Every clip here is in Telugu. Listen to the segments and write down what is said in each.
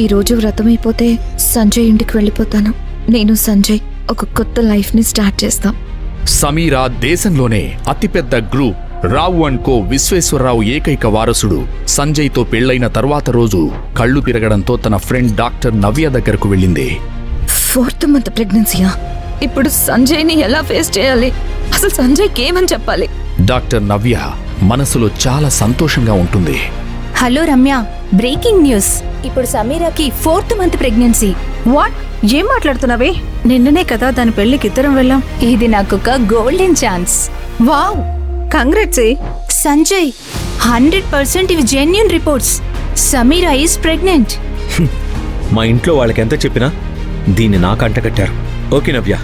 ఈరోజు వ్రతం అయిపోతే సంజయ్ ఇంటికి వెళ్ళిపోతాను. నేను సంజయ్ ఒక కొత్త లైఫ్ని స్టార్ట్ చేస్తాం. సమీరా దేశంలోనే అతిపెద్ద group Rao and co Visweswararao ఏకైక వారసుడు సంజయ్తో పెళ్లైన తర్వాత రోజు కళ్ళు తిరగడంతో తన ఫ్రెండ్ డాక్టర్ నవ్య దగ్గరకు వెళ్ళింది. 4th month ప్రెగ్నెన్సీయా? ఇప్పుడు సంజయ్ని ఎలా ఫేస్ చేయాలి? అసలు సంజయ్కి ఏమని చెప్పాలి? డాక్టర్ నవ్య మనసులో చాలా సంతోషంగా ఉంటుంది. Hello Ramya, breaking news. ఇప్పుడు సమీరాకి 4th మంత్ ప్రెగ్నెన్సీ. వాట్? ఏం మాట్లాడుతున్నావే? నిన్ననే కదా దాని పెళ్లికి ఇద్దరం వెళ్ళాం. ఇది నాకొక golden chance. Wow, congrats. Sanjay, 100% ఇవి genuine reports. Sameera is pregnant. మా ఇంట్లో వాళ్ళకి ఎంత చెప్పినా దీన్ని నాకు అంటకట్టారు. ఓకే నవ్య,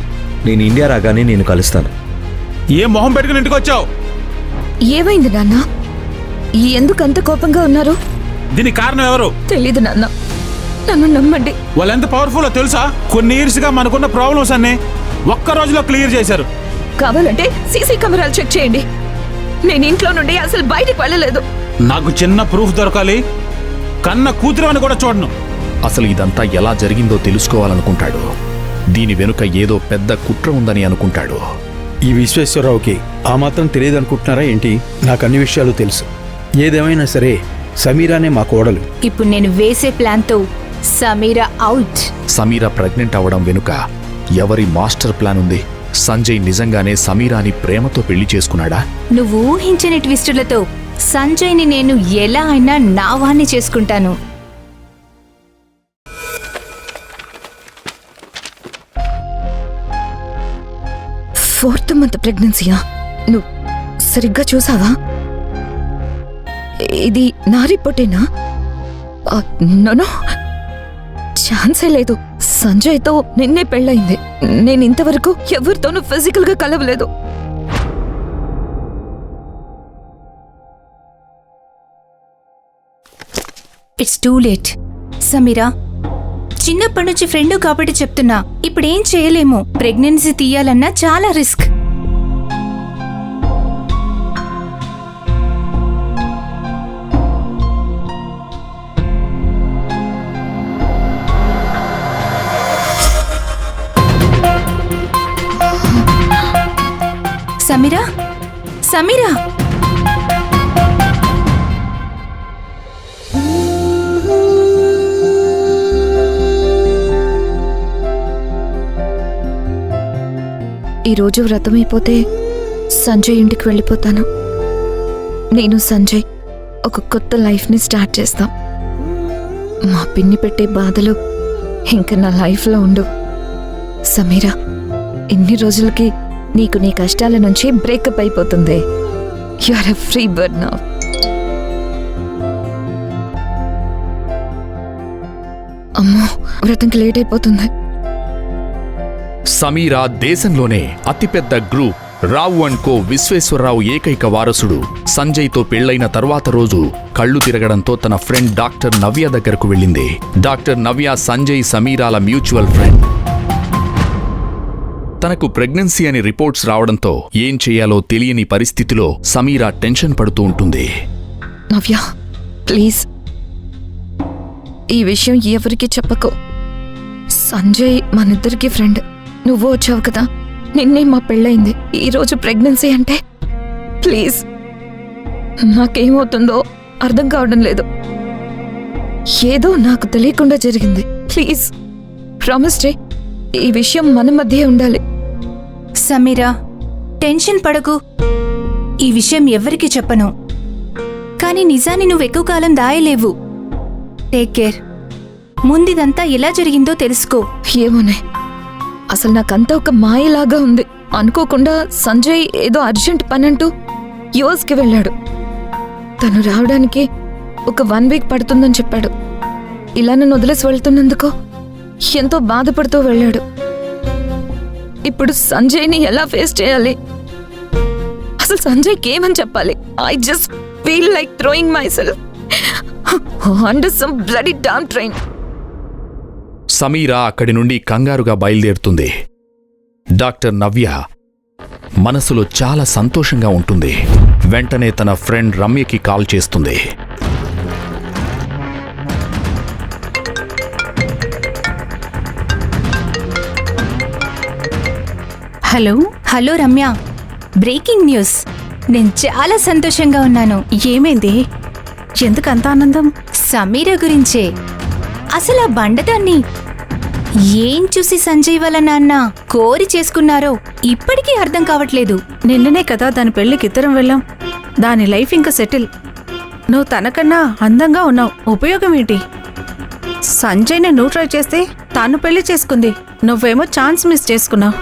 నేను ఇండియా రాగానే నేను కలుస్తాను. ఏ మొహం పెట్టుకుని ఇంటికి వచ్చావు? ఏమైంది నాన్న? ఎందుకు అంత కోపంగా ఉన్నారు? దీనికి కారణం ఎవరు? తెలీదు నాన్న, నన్ను నమ్మండి. వాళ్ళు ఎంత పవర్ఫుల్ తెలుసా? కొన్ని ఇయర్స్ గా మనకున్న ప్రాబ్లమ్స్ అన్ని ఒక్క రోజులో క్లియర్ చేశారు. కావాలంటే సీసీ కెమెరాలు చెక్ చేయండి. నేను ఇంట్లో నుండి అసలు బయటికి వెళ్ళలేదు. నాకు చిన్న ప్రూఫ్ దొరకాలి. కన్న కూతురు అని కూడా చూడను. అసలు ఇదంతా ఎలా జరిగిందో తెలుసుకోవాలనుకుంటాడు. దీని వెనుక ఏదో పెద్ద కుట్ర ఉందని అనుకుంటాడు. ఈ విశ్వేశ్వరరావుకి ఆ మాత్రం తెలియదనుకుంటున్నారా ఏంటి? నాకు అన్ని విషయాలు తెలుసు. ఏదేమైనా సరే సమీరానే మా కోడలు. ఇప్పుడు నేను వేసే ప్లాన్తో సమీరా అవుట్. సమీరా ప్రెగ్నెంట్ అవ్వడం వెనుక ఎవరి మాస్టర్ ప్లాన్ ఉంది? సంజయ్ నిజంగానే సమీరాని ప్రేమతో పెళ్లి చేసుకున్నాడా? నువ్వు ఊహించని ట్విస్టులతో సంజయ్ని నేను ఎలా అయినా నా వాణ్ణి చేసుకుంటాను. ఫోర్త్ మంత్ ప్రెగ్నెన్సీయా? నువ్వు సరిగ్గా చూసావా? ఇది నా రిపోర్టేనా? నో, ఛాన్సే లేదు. సంజయ్తో నిన్నే పెళ్ళయింది. నేను ఇంతవరకు ఎవరితోనూ ఫిజికల్ గా కలవలేదు. It's too late. సమీరా, చిన్నప్పటి నుంచి ఫ్రెండ్ కాబట్టి చెప్తున్నా, ఇప్పుడేం చేయలేము. ప్రెగ్నెన్సీ తీయాలన్నా చాలా రిస్క్. సమీరా, సమీరా, ఈరోజు వ్రతం అయిపోతే సంజయ్ ఇంటికి వెళ్ళిపోతాను. నేను సంజయ్ ఒక కొత్త లైఫ్ని స్టార్ట్ చేస్తాం. మా పిన్ని పెట్టే బాధలు ఇంకా నా లైఫ్లో ఉండవు. సమీరా, ఇన్ని రోజులకి నీకు నీ కష్టాల నుంచి బ్రేకప్ అయిపోతుంది. You are a free bird now. అమ్మో, వ్రతంకి లేట్ అయిపోతుంది. సమీరా దేశంలోనే అతిపెద్ద group Rao and co Visweswararao ఏకైక వారసుడు సంజయ్తో పెళ్లైన తర్వాత రోజు కళ్ళు తిరగడంతో తన ఫ్రెండ్ డాక్టర్ నవ్య దగ్గరకు వెళ్ళింది. డాక్టర్ నవ్య సంజయ్ సమీరాల మ్యూచువల్ ఫ్రెండ్. తనకు ప్రెగ్నెన్సీ అని రిపోర్ట్స్ రావడంతో ఏం చేయాలో తెలియని పరిస్థితిలో సమీరా టెన్షన్ పడుతూ ఉంటుంది. నవ్య, ప్లీజ్ ఈ విషయం ఎవరికి చెప్పకు. సంజయ్ మనిద్దరికి ఫ్రెండ్. నువ్వు వచ్చావు కదా, నిన్నే మా పెళ్ళయింది. ఈరోజు ప్రెగ్నెన్సీ అంటే ప్లీజ్. నాకేమవుతుందో అర్థం కావడం లేదు. ఏదో నాకు తెలియకుండా జరిగింది. ప్లీజ్ ప్రామిస్ చేయి, ఈ విషయం మన మధ్య ఉండాలి. సమీరా, టెన్షన్ పడకు. ఈ విషయం ఎవ్వరికీ చెప్పను. కానీ నిజాన్ని నువ్వు ఎక్కువ కాలం దాయలేవు. Take care. ముందిదంతా ఎలా జరిగిందో తెలుసుకో. ఏమోనే, అసలు నాకంతా ఒక మాయలాగా ఉంది. అనుకోకుండా సంజయ్ ఏదో అర్జెంట్ పనంటూ యుఎస్కి వెళ్ళాడు. తను రావడానికి ఒక 1 వీక్ పడుతుందని చెప్పాడు. ఇలా నన్ను వదిలేసి వెళ్తున్నందుకు ఎంతో బాధపడుతూ వెళ్ళాడు. ఇప్పుడు సంజయ్ని ఎలా ఫేస్ చేయాలి? అసలు సంజయ్కి ఏమని చెప్పాలి? I just feel like throwing myself under some bloody damn train. Sameera అక్కడి నుండి కంగారుగా బయలుదేరుతుంది. డాక్టర్ నవ్య మనసులో చాలా సంతోషంగా ఉంటుంది. వెంటనే తన ఫ్రెండ్ రమ్యకి కాల్ చేస్తుంది. Hello. Hello Ramya, breaking news. నేను చాలా సంతోషంగా ఉన్నాను. ఏమైంది? ఎందుకు అంత ఆనందం? సమీర గురించే. అసలు ఆ బండదాన్ని ఏం చూసి సంజయ్ వాళ్ళ నాన్న కోరి చేసుకున్నారో ఇప్పటికీ అర్థం కావట్లేదు. నిన్ననే కదా దాని పెళ్లికి ఇద్దరం వెళ్ళాం. దాని లైఫ్ ఇంకా సెటిల్. నువ్వు తనకన్నా అందంగా ఉన్నావు. ఉపయోగం ఏంటి? సంజయ్ని నువ్వు ట్రై చేస్తే తాను పెళ్లి చేసుకుంది. నువ్వేమో ఛాన్స్ మిస్ చేసుకున్నావు.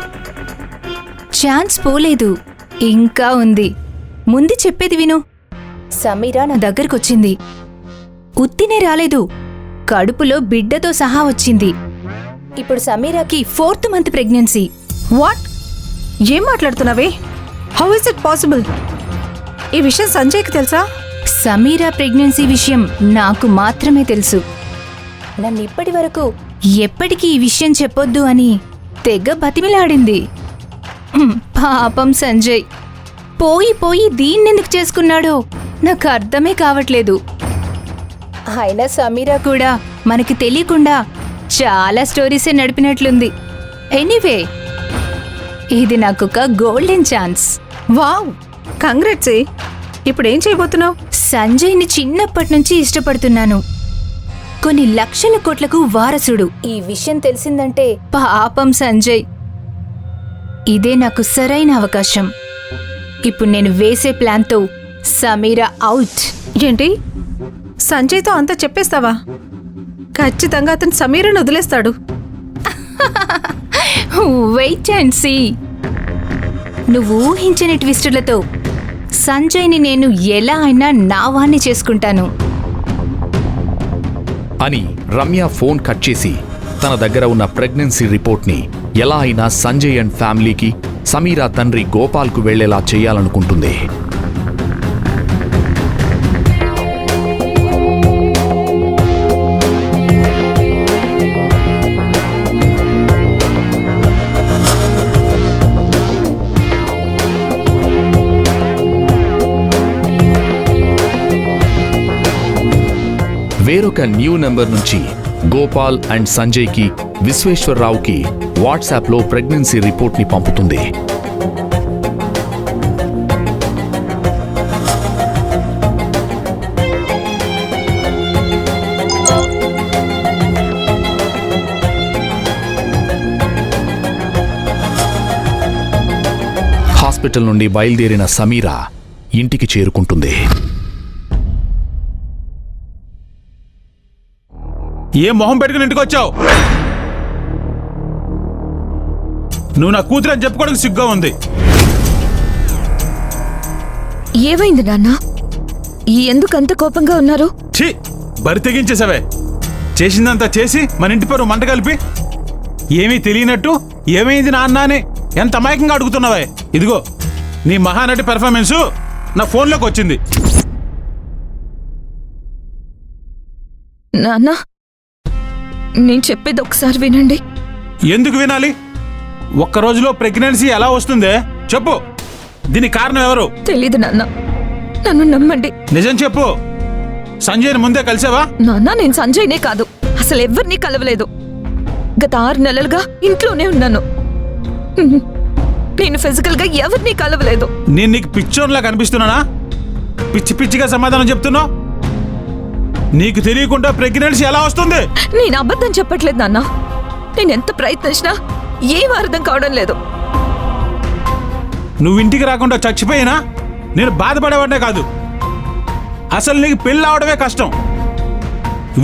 ఛాన్స్ పోలేదు, ఇంకా ఉంది. ముందు చెప్పేది విను. సమీర నా దగ్గరకొచ్చింది. ఉత్తినే రాలేదు, కడుపులో బిడ్డతో సహా వచ్చింది. ఇప్పుడు సమీరాకి 4th మంత్ ప్రెగ్నెన్సీ. వాట్? ఏం మాట్లాడుతున్నావే? How is it possible? ఈ విషయం సంజయ్కి తెలుసా? సమీరా ప్రెగ్నెన్సీ విషయం నాకు మాత్రమే తెలుసు. నన్ను ఇప్పటి వరకు ఎప్పటికీ ఈ విషయం చెప్పొద్దు అని తెగ బతిమిలాడింది. పాపం సంజయ్ పోయి పోయి దీన్నెందుకు చేసుకున్నాడో నాకు అర్థమే కావట్లేదు. అయినా సమీరా కూడా మనకి తెలియకుండా చాలా స్టోరీసే నడిపినట్లుంది. ఎనీవే, ఇది నాకొక గోల్డెన్ ఛాన్స్. Wow, congrats. ఇప్పుడేం చేయబోతున్నావు? సంజయ్ని చిన్నప్పటి నుంచి ఇష్టపడుతున్నాను. కొన్ని లక్షల కోట్లకు వారసుడు. ఈ విషయం తెలిసిందంటే పాపం సంజయ్. ఇదే నాకు సరైన అవకాశం. ఇప్పుడు నేను వేసే ప్లాన్తో సమీరా అవుట్. ఏంటి, సంజయ్తో అంతా చెప్పేస్తావా? ఖచ్చితంగా అతను సమీరను వదిలేస్తాడు. Wait and see. నువ్వు ఊహించని ట్విస్టులతో సంజయ్ని నేను ఎలా అయినా నా వాణ్ణి చేసుకుంటాను అని రమ్య ఫోన్ కట్ చేసి తన దగ్గర ఉన్న ప్రెగ్నెన్సీ రిపోర్ట్ని ఎలా అయినా సంజయ్ అండ్ ఫ్యామిలీకి, సమీరా తండ్రి గోపాల్కు వెళ్లేలా చేయాలనుకుంటుంది. వేరొక న్యూ నెంబర్ నుంచి గోపాల్ అండ్ సంజయ్కి విశ్వేశ్వరరావుకి వాట్సాప్లో ప్రెగ్నెన్సీ రిపోర్ట్ని పంపుతుంది. హాస్పిటల్ నుండి బయలుదేరిన సమీరా ఇంటికి చేరుకుంటుంది. ఏ మొహం పెట్టుకుని ఇంటికి వచ్చావు? నువ్వు నా కూతురు అని చెప్పుకోవడానికి సిగ్గా ఉంది. ఏమైంది నాన్న? ఎందుకు అంత కోపంగా ఉన్నారు? ఛీ, బరి తెగించేసావే. చేసిందంతా చేసి మన ఇంటి పేరు మంట కలిపి ఏమీ తెలియనట్టు ఏమైంది నాన్న అని ఎంత అమాయకంగా అడుగుతున్నావే. ఇదిగో నీ మహానటి పెర్ఫార్మెన్సు నా ఫోన్లోకి వచ్చింది. నాన్న, నేను చెప్పేది ఒకసారి వినండి. ఎందుకు వినాలి? ఒక్క రోజులో ప్రెగ్నెన్సీ ఎలా వస్తుందే చెప్పు. దీనికి కారణం ఎవరు? తెలీదు నాన్న, నన్ను నమ్మండి. నిజం చెప్పు. సంజయ్ని ముందే కలిసావా? నాన్న, నేను సంజయ్నే కాదు, అసలు ఎవరిని కలవలేదు. గత 6 నెలలుగా ఇంట్లోనే ఉన్నాను. నేను ఫిజికల్ గా ఎవరిని కలవలేదు. నేను నీకు పిచ్చోన్లా కనిపిస్తున్నానా? పిచ్చి పిచ్చిగా సమాధానం చెప్తున్నావు. నీకు తెలియకుండా ప్రెగ్నెన్సీ ఎలా వస్తుంది? నేను అబద్ధం చెప్పట్లేదు నాన్న. నేను ఎంత ప్రయత్నించినా ఏం అర్థం కావడం లేదు. నువ్వు ఇంటికి రాకుండా చచ్చిపోయినా నేను బాధపడేవాడే కాదు. అసలు నీకు పెళ్లి అవడమే కష్టం.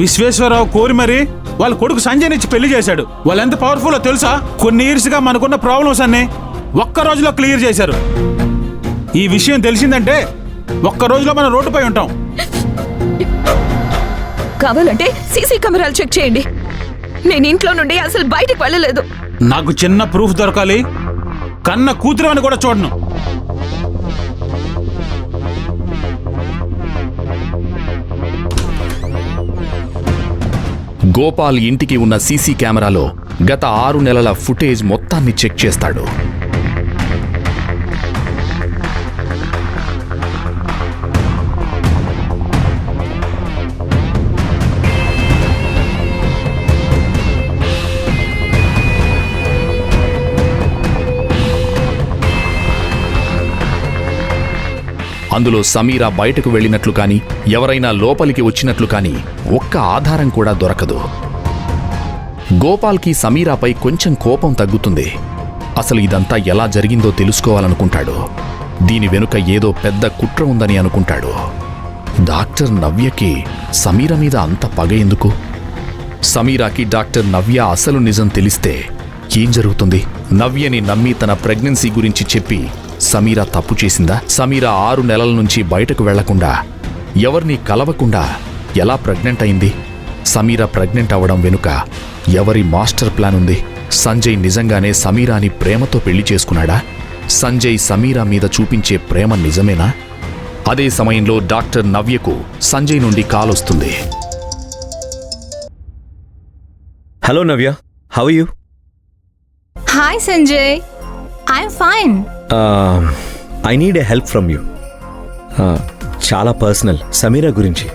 విశ్వేశ్వరరావు కోరి మరి వాళ్ళ కొడుకు సంజయ్ ఇచ్చి పెళ్లి చేశాడు. వాళ్ళు ఎంత పవర్ఫుల్లో తెలుసా? కొన్ని ఇయర్స్గా మనకున్న ప్రాబ్లమ్స్ అన్ని ఒక్క రోజులో క్లియర్ చేశారు. ఈ విషయం తెలిసిందంటే ఒక్క రోజులో మనం రోడ్డుపై ఉంటాం. కావాలంటే సీసీ కెమెరాలు చెక్ చేయండి. నేను ఇంట్లో నుండి అసలు బయటికి వెళ్ళలేదు. నాకు చిన్న ప్రూఫ్ దొరకాలి. కన్న కూతురు అని కూడా చూడను. గోపాల్ ఇంటికి ఉన్న సీసీ కెమెరాలో గత 6 నెలల ఫుటేజ్ మొత్తాన్ని చెక్ చేస్తాడు. అందులో సమీరా బయటకు వెళ్ళినట్లు కాని ఎవరైనా లోపలికి వచ్చినట్లు కాని ఒక్క ఆధారం కూడా దొరకదు. గోపాల్కి సమీరాపై కొంచెం కోపం తగ్గుతుంది. అసలు ఇదంతా ఎలా జరిగిందో తెలుసుకోవాలనుకుంటాడు. దీని వెనుక ఏదో పెద్ద కుట్ర ఉందని అనుకుంటాడు. డాక్టర్ నవ్యకి సమీర మీద అంత పగ ఎందుకు? సమీరాకి డాక్టర్ నవ్య అసలు నిజం తెలిస్తే ఏం జరుగుతుంది? నవ్యని నమ్మి తన ప్రెగ్నెన్సీ గురించి చెప్పి సమీరా తప్పు చేసిందా? సమీరా 6 నెలల నుంచి బయటకు వెళ్లకుండా ఎవరిని కలవకుండా ఎలా ప్రెగ్నెంట్ అయింది? సమీరా ప్రెగ్నెంట్ అవ్వడం వెనుక ఎవరి మాస్టర్ ప్లాన్ ఉంది? సంజయ్ నిజంగానే సమీరాని ప్రేమతో పెళ్లి చేసుకున్నాడా? సంజయ్ సమీరా మీద చూపించే ప్రేమ నిజమేనా? అదే సమయంలో డాక్టర్ నవ్యకు సంజయ్ నుండి కాల్ వస్తుంది. Hello Navya, how you? Hi Sanjay, I'm fine. I need a help from you. చాలా పర్సనల్, సమీరా గురించి.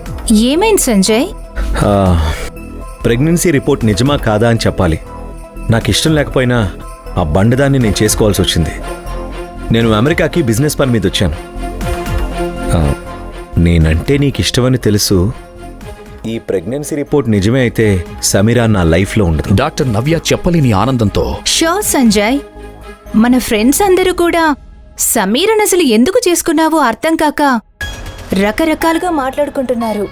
ఏమైంది సంజయ్? ప్రెగ్నెన్సీ రిపోర్ట్ నిజమా కాదా అని చెప్పాలి. నాకు ఇష్టం లేకపోయినా ఆ బండదాన్ని నేను చేసుకోవాల్సి వచ్చింది. నేను అమెరికాకి బిజినెస్ పని మీద వచ్చాను. నేనంటే నీకు ఇష్టమని తెలుసు. ఈ ప్రెగ్నెన్సీ రిపోర్ట్ నిజమే అయితే సమీరా నా లైఫ్లో ఉండదు. డాక్టర్ నవ్య చెప్పలేని ఆనందంతో షూర్ సంజయ్, మన ఫ్రెండ్స్ అందరూ కూడా సమీరన్ అసలు ఎందుకు చేసుకున్నావో అర్థం కాక రకరకాలుగా మాట్లాడుకుంటున్నారు.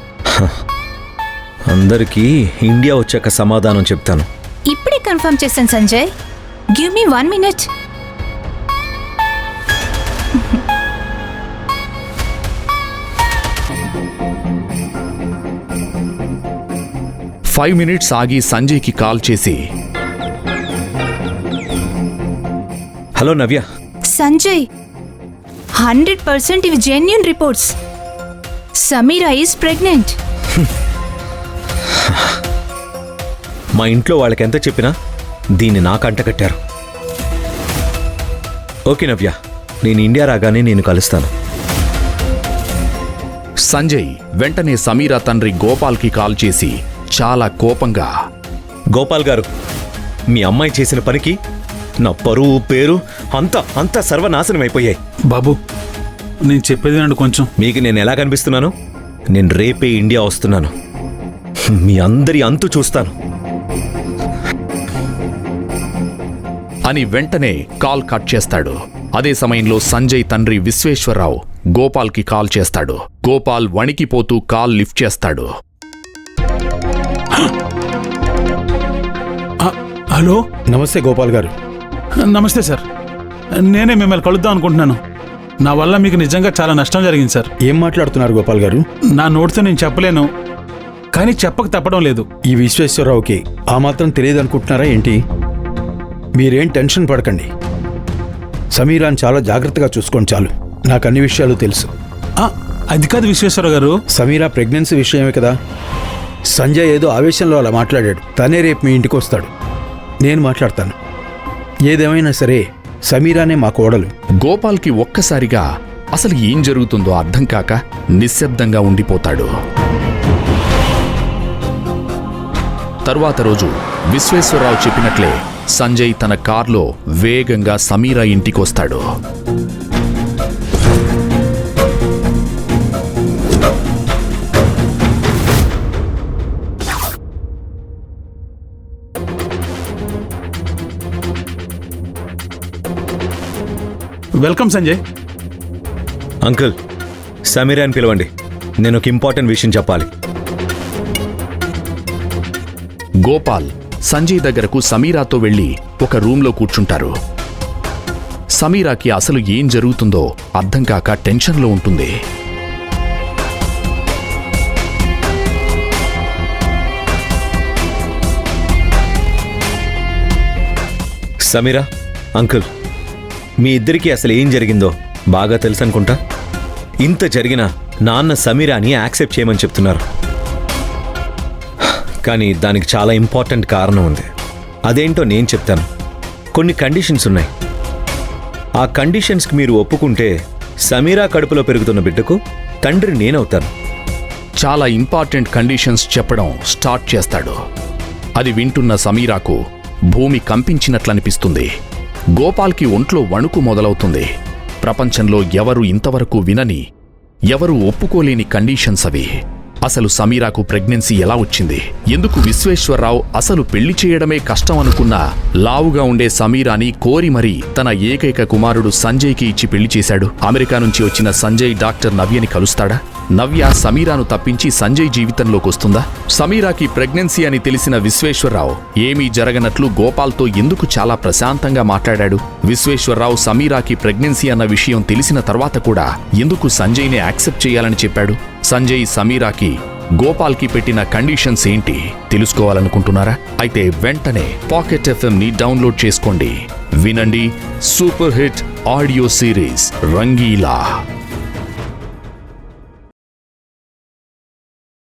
అందరికీ ఇండియా వచ్చాక సమాధానం చెప్తాను. ఇప్పుడే కన్ఫర్మ్ చేశాను Sanjay. Give me 1 minute. Five minutes ఆగి సంజయ్కి కాల్ చేసి, హలో నవ్య. సంజయ్, 100% ఇవి genuine reports. Sameera is pregnant. మా ఇంట్లో వాళ్ళకి ఎంత చెప్పినా దీన్ని నాకు అంటకట్టారు. ఓకే నవ్య, నేను ఇండియా రాగానే నేను కలుస్తాను. సంజయ్ వెంటనే సమీరా తండ్రి గోపాల్కి కాల్ చేసి చాలా కోపంగా, గోపాల్ గారు, మీ అమ్మాయి చేసిన పనికి నా పరువు పేరు అంతా సర్వనాశనం అయిపోయాయి. బాబు, నేను చెప్పేది వినండి కొంచెం. మీకు నేను ఎలా కనిపిస్తున్నాను? నేను రేపే ఇండియా వస్తున్నాను. మీ అందరి అంతు చూస్తాను అని వెంటనే కాల్ కట్ చేస్తాడు. అదే సమయంలో సంజయ్ తండ్రి విశ్వేశ్వరరావు గోపాల్కి కాల్ చేస్తాడు. గోపాల్ వణికిపోతూ కాల్ లిఫ్ట్ చేస్తాడు. హలో, నమస్తే గోపాల్ గారు. నమస్తే సార్. నేనే మిమ్మల్ని కలుద్దాం అనుకుంటున్నాను. నా వల్ల మీకు నిజంగా చాలా నష్టం జరిగింది సార్. ఏం మాట్లాడుతున్నారు గోపాల్ గారు? నా నోటితో నేను చెప్పలేను, కానీ చెప్పక తప్పడం లేదు. ఈ విశ్వేశ్వరరావుకి ఆ మాత్రం తెలియదు అనుకుంటున్నారా ఏంటి? మీరేం టెన్షన్ పడకండి. సమీరాని చాలా జాగ్రత్తగా చూసుకోండి చాలు. నాకు అన్ని విషయాలు తెలుసు. అది కాదు విశ్వేశ్వర గారు. సమీరా ప్రెగ్నెన్సీ విషయమే కదా. సంజయ్ ఏదో ఆవేశంలో అలా మాట్లాడాడు. తనే రేపు మీ ఇంటికి వస్తాడు. నేను మాట్లాడతాను. ఏదేమైనా సరే సమీరానే మా కోడలు. గోపాల్కి ఒక్కసారిగా అసలు ఏం జరుగుతుందో అర్థం కాక నిశ్శబ్దంగా ఉండిపోతాడు. తరువాత రోజు విశ్వేశ్వరరావు చెప్పినట్లే సంజయ్ తన కార్లో వేగంగా సమీరా ఇంటికొస్తాడు. వెల్కమ్ సంజయ్. అంకుల్, సమీరా అని పిలవండి. నేను ఒక ఇంపార్టెంట్ విషయం చెప్పాలి. గోపాల్ సంజయ్ దగ్గరకు సమీరాతో వెళ్లి ఒక రూంలో కూర్చుంటారు. సమీరాకి అసలు ఏం జరుగుతుందో అర్థం కాక టెన్షన్లో ఉంటుంది. సమీరా, అంకుల్, మీ ఇద్దరికీ అసలు ఏం జరిగిందో బాగా తెలుసు అనుకుంటా. ఇంత జరిగినా నాన్న సమీరాని యాక్సెప్ట్ చేయమని చెప్తున్నారు. కానీ దానికి చాలా ఇంపార్టెంట్ కారణం ఉంది. అదేంటో నేను చెప్తాను. కొన్ని కండిషన్స్ ఉన్నాయి. ఆ కండిషన్స్కి మీరు ఒప్పుకుంటే సమీరా కడుపులో పెరుగుతున్న బిడ్డకు తండ్రి నేనవుతాను. చాలా ఇంపార్టెంట్ కండిషన్స్ చెప్పడం స్టార్ట్ చేస్తాడు. అది వింటున్న సమీరాకు భూమి కంపించినట్లనిపిస్తుంది. గోపాల్కి ఒంట్లో వణుకు మొదలవుతుంది. ప్రపంచంలో ఎవరు ఇంతవరకు వినని ఎవరు ఒప్పుకోలేని కండిషన్స్ అవి. అసలు సమీరాకు ప్రెగ్నెన్సీ ఎలా వచ్చింది? ఎందుకు విశ్వేశ్వరరావు అసలు పెళ్లి చేయడమే కష్టం అనుకున్న లావుగా ఉండే సమీరాని కోరి మరీ తన ఏకైక కుమారుడు సంజయ్కి ఇచ్చి పెళ్లి చేశాడు? అమెరికా నుంచి వచ్చిన సంజయ్ డాక్టర్ నవ్యని కలుస్తాడా? నవ్య సమీరాను తప్పించి సంజయ్ జీవితంలోకి వస్తుందా? సమీరాకి ప్రెగ్నెన్సీ అని తెలిసిన విశ్వేశ్వరరావు ఏమీ జరగనట్లు గోపాల్తో ఎందుకు చాలా ప్రశాంతంగా మాట్లాడాడు? విశ్వేశ్వరరావు సమీరాకి ప్రెగ్నెన్సీ అన్న విషయం తెలిసిన తర్వాత కూడా ఎందుకు సంజయ్నే యాక్సెప్ట్ చేయాలని చెప్పాడు? సంజయ్ సమీరాకి గోపాల్కి పెట్టిన కండిషన్స్ ఏంటి తెలుసుకోవాలనుకుంటున్నారా? అయితే వెంటనే పాకెట్ FM ని డౌన్లోడ్ చేసుకోండి. వినండి super hit audio series Rangeela.